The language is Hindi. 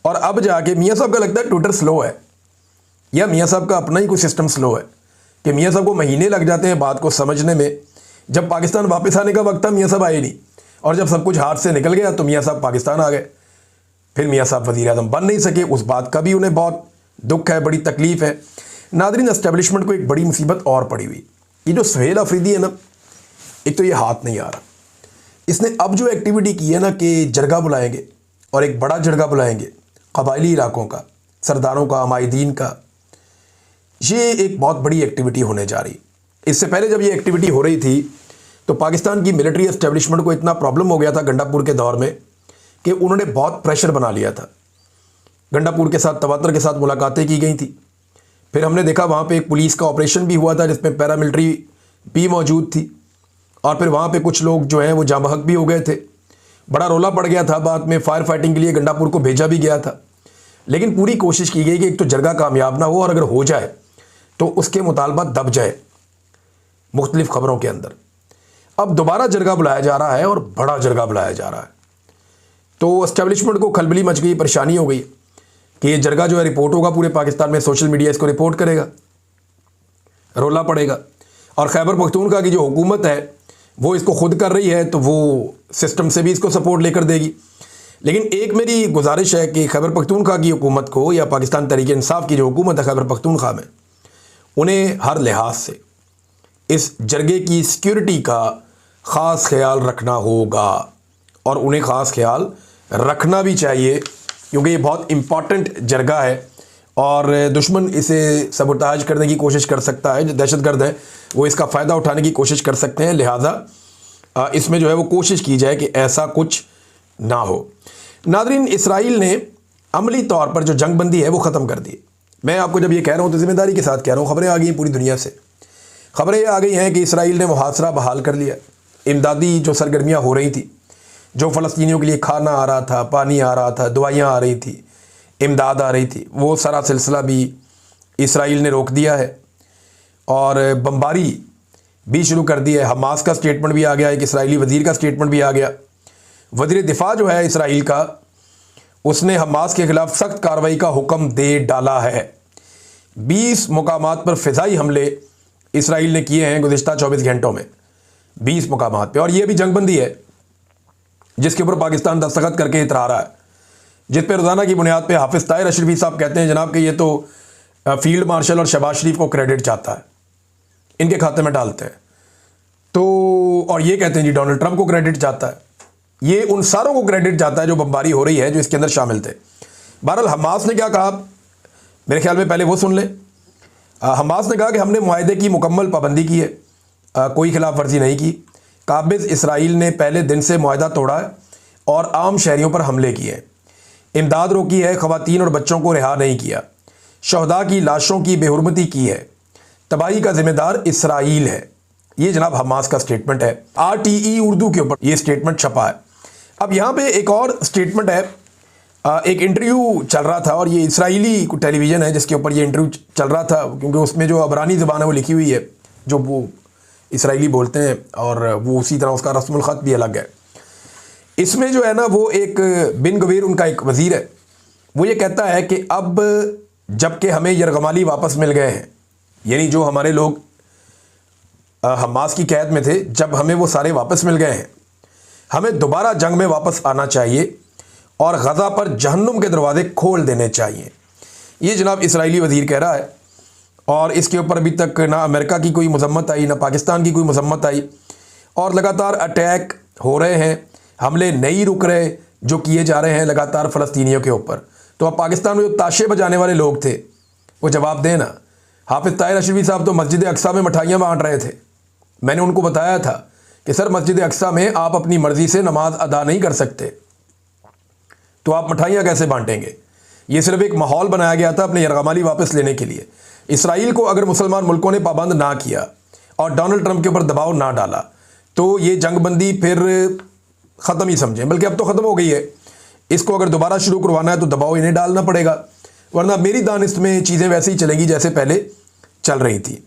और अब जाके मियाँ साहब का लगता है ट्विटर स्लो है, या मियाँ साहब का अपना ही कोई सिस्टम स्लो है कि मियाँ साहब को महीने लग जाते हैं बात को समझने में। जब पाकिस्तान वापस आने का वक्त था मियाँ साहब आए नहीं, और जब सब कुछ हाथ से निकल गया तो मियाँ साहब पाकिस्तान आ गए। फिर मियाँ साहब वज़ीर आज़म बन नहीं सके, उस बात का भी उन्हें बहुत दुख है, बड़ी तकलीफ़ है। नादरीन, एस्टेब्लिशमेंट को एक बड़ी मुसीबत और पड़ी हुई, ये जो सुहेल अफरीदी है ना, एक तो ये हाथ नहीं आ रहा। इसने अब जो एक्टिविटी की है ना कि जरगा बुलाएंगे और एक बड़ा जरगा बुलाएंगे कबायली इलाकों का, सरदारों का, माहिदीन का, ये एक बहुत बड़ी एक्टिविटी होने जा रही। इससे पहले जब ये एक्टिविटी हो रही थी तो पाकिस्तान की मिलिट्री एस्टेब्लिशमेंट को इतना प्रॉब्लम हो गया था गंडापुर के दौर में कि उन्होंने बहुत प्रेशर बना लिया था। गंडापुर के साथ, तवातर के साथ मुलाकातें की गई थी। फिर हमने देखा वहाँ पे एक पुलिस का ऑपरेशन भी हुआ था जिसमें पैरामिलिट्री भी मौजूद थी, और फिर वहाँ पे कुछ लोग जो हैं वो जाँ बहक भी हो गए थे। बड़ा रोला पड़ गया था, बाद में फायर फाइटिंग के लिए गंडापुर को भेजा भी गया था। लेकिन पूरी कोशिश की गई कि एक तो जरगा कामयाब ना हो, और अगर हो जाए तो उसके मुतालबा दब जाए मुख्तलिफ खबरों के अंदर। अब दोबारा जरगा बुलाया जा रहा है और बड़ा जरगा बुलाया जा रहा है, तो एस्टेब्लिशमेंट को खलबली मच गई, परेशानी हो गई कि ये जरगा जो है रिपोर्ट होगा पूरे पाकिस्तान में, सोशल मीडिया इसको रिपोर्ट करेगा, रोला पड़ेगा। और खैबर पख्तूनख्वा की जो हुकूमत है वो इसको खुद कर रही है, तो वो सिस्टम से भी इसको सपोर्ट लेकर देगी। लेकिन एक मेरी गुजारिश है कि खैबर पख्तूनख्वा की हुकूमत को, या पाकिस्तान तहरीक इंसाफ की जो हुकूमत है खैबर पख्तूनख्वा में, उन्हें हर लिहाज से इस जरगे की सिक्योरिटी का ख़ास ख्याल रखना होगा, और उन्हें ख़ास ख्याल रखना भी चाहिए, क्योंकि ये बहुत इम्पॉर्टेंट जरगा है और दुश्मन इसे सबोटाज करने की कोशिश कर सकता है। जो दहशतगर्द है वो इसका फ़ायदा उठाने की कोशिश कर सकते हैं, लिहाजा इसमें जो है वो कोशिश की जाए कि ऐसा कुछ ना हो। नादरीन, इसराइल ने अमली तौर पर जो जंगबंदी है वो ख़त्म कर दी। मैं आपको जब ये कह रहा हूँ तो ज़िम्मेदारी के साथ कह रहा हूँ। ख़बरें आ गई हैं पूरी दुनिया से, ख़बरें आ गई हैं कि इसराइल ने मुहासरा बहाल कर लिया। इमदादी जो सरगर्मियाँ हो रही थी, जो फ़लस्तीनियों के लिए खाना आ रहा था, पानी आ रहा था, दवाइयाँ आ रही थी, इमदाद आ रही थी, वो सारा सिलसिला भी इसराइल ने रोक दिया है और बमबारी भी शुरू कर दी है। हमास का स्टेटमेंट भी आ गया, एक इसराइली वज़ीर का स्टेटमेंट भी आ गया। वज़ीर दिफा जो है इसराइल का, उसने हमास के ख़िलाफ़ सख्त कार्रवाई का हुक्म दे डाला है। 20 मुकामात पर फ़िज़ाई हमले इसराइल ने किए हैं गुज़िश्ता 24 घंटों में, 20 मुकामात पे। और ये भी जंगबंदी है जिसके ऊपर पाकिस्तान दस्तखत करके इतरा रहा है, जिस पर रोज़ाना की बुनियाद पे हाफिज़ ताहिर अशरफी साहब कहते हैं जनाब कि ये तो फील्ड मार्शल और शहबाज शरीफ को क्रेडिट चाहता है, इनके खाते में डालते हैं। तो और ये कहते हैं जी डोनाल्ड ट्रंप को क्रेडिट चाहता है। ये उन सारों को क्रेडिट जाता है जो बमबारी हो रही है, जो इसके अंदर शामिल थे। बहरहाल हमास ने क्या कहा, मेरे ख्याल में पहले वो सुन लें। हमास ने कहा कि हमने मुआहदे की मुकम्मल पाबंदी की है, कोई खिलाफ वर्जी नहीं की। काबिज़ इसराइल ने पहले दिन से मुआहदा तोड़ा है और आम शहरियों पर हमले किए, इमदाद रोकी है, ख़वातीन और बच्चों को रिहा नहीं किया, शहदा की लाशों की बेहुरमती की है, तबाही का जिम्मेदार इसराइल है। ये जनाब हमास का स्टेटमेंट है। RTE उर्दू के ऊपर ये स्टेटमेंट छपा है। अब यहाँ पे एक और स्टेटमेंट है, एक इंटरव्यू चल रहा था, और ये इसराइली टेलीविज़न है जिसके ऊपर ये इंटरव्यू चल रहा था, क्योंकि उसमें जो अबरानी ज़बान है वो लिखी हुई है, जो वो इसराइली बोलते हैं, और वो उसी तरह उसका रस्मुल ख़त भी अलग है। इसमें जो है ना वो एक बिन गवीर उनका एक वज़ीर है, वो ये कहता है कि अब जबकि हमें यरगमाली वापस मिल गए हैं, यानी जो हमारे लोग हमास की कैद में थे, जब हमें वो सारे वापस मिल गए हैं, हमें दोबारा जंग में वापस आना चाहिए और गज़ा पर जहन्नुम के दरवाज़े खोल देने चाहिए। ये जनाब इसराइली वज़ीर कह रहा है, और इसके ऊपर अभी तक ना अमेरिका की कोई मज़म्मत आई, ना पाकिस्तान की कोई मज़म्मत आई, और लगातार अटैक हो रहे हैं, हमले नहीं रुक रहे जो किए जा रहे हैं लगातार फ़लस्तीनियों के ऊपर। तो अब पाकिस्तान में जो ताशे बजाने वाले लोग थे वो जवाब दें ना। हाफिज़ ताहिर अशरफी साहब तो मस्जिद अक्सा में मिठाइयाँ बांट रहे थे। मैंने उनको बताया था कि सर मस्जिद अक्सा में आप अपनी मर्ज़ी से नमाज अदा नहीं कर सकते, तो आप मिठाइयाँ कैसे बांटेंगे। ये सिर्फ एक माहौल बनाया गया था अपने यरगमाली वापस लेने के लिए। इसराइल को अगर मुसलमान मुल्कों ने पाबंद ना किया और डोनाल्ड ट्रंप के ऊपर दबाव ना डाला तो ये जंगबंदी फिर ख़त्म ही समझें, बल्कि अब तो ख़त्म हो गई है। इसको अगर दोबारा शुरू करवाना है तो दबाव इन्हें डालना पड़ेगा, वरना मेरी दानिश में चीज़ें वैसे ही चलेंगी जैसे पहले चल रही थी।